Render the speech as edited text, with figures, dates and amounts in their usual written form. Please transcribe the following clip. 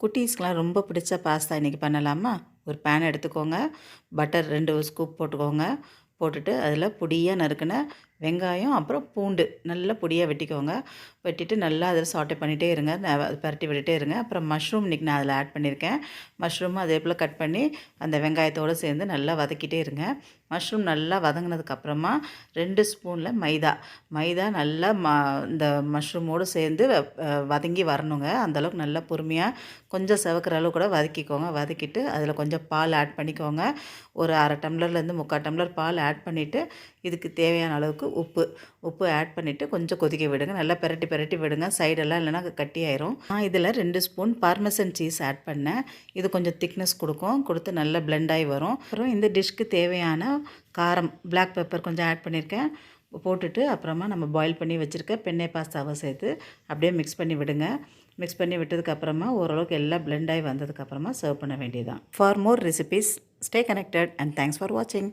குட்டீஸ்க்குலாம் ரொம்ப பிடிச்ச பாஸ்தா இன்றைக்கி பண்ணலாமா? ஒரு பேன் எடுத்துக்கோங்க. பட்டர் 2 ஸ்கூப் போட்டுக்கோங்க. போட்டுட்டு அதில் பொடியாக நறுக்குன வெங்காயம், அப்புறம் பூண்டு நல்லா பொடியாக வெட்டிக்கோங்க. வெட்டிட்டு நல்லா அதில் சாட்டே பண்ணிகிட்டே இருங்க. பெரட்டி விட்டுட்டே இருங்க. அப்புறம் மஷ்ரூம் இன்றைக்கி நான் அதில் ஆட் பண்ணியிருக்கேன். மஷ்ரூமும் அதே போல் கட் பண்ணி அந்த வெங்காயத்தோடு சேர்ந்து நல்லா வதக்கிட்டே இருங்க. மஷ்ரூம் நல்லா வதங்கினதுக்கப்புறமா 2 ஸ்பூனில் மைதா நல்லா இந்த மஷ்ரூமோடு சேர்ந்து வதங்கி வரணுங்க. அந்தளவுக்கு நல்லா பொறுமையாக கொஞ்சம் செவக்கிற அளவு கூட வதக்கிக்கோங்க. வதக்கிட்டு அதில் கொஞ்சம் பால் ஆட் பண்ணிக்கோங்க. ஒரு 1/2 டம்ளர்லேருந்து 3/4 டம்ளர் பால் ஆட் பண்ணிவிட்டு இதுக்கு தேவையான அளவுக்கு உப்பு ஆட் பண்ணிவிட்டு கொஞ்சம் கொதிக்க விடுங்க. நல்லா பெரட்டி விடுங்க. சைடெல்லாம் இல்லைனா கட்டியாயிரும். நான் இதில் 2 ஸ்பூன் பார்மெசன் சீஸ் ஆட் பண்ணேன். இது கொஞ்சம் திக்னஸ் கொடுத்து நல்லா பிளெண்ட் ஆகி வரும். அப்புறம் இந்த டிஷ்க்கு தேவையான காரம் பிளாக் பெப்பர் கொஞ்சம் ஆட் பண்ணியிருக்கேன். போட்டுட்டு அப்புறமா நம்ம பாயில் பண்ணி வச்சுருக்க பென்னே பாஸ்தாவை சேர்த்து அப்படியே மிக்ஸ் பண்ணி விடுங்க. மிக்ஸ் பண்ணி விட்டதுக்கப்புறமா ஓரளவுக்கு எல்லாம் பிளெண்ட் ஆகி வந்ததுக்கப்புறமா சர்வ் பண்ண வேண்டியதுதான். For more recipes stay connected and thanks for வாட்சிங்.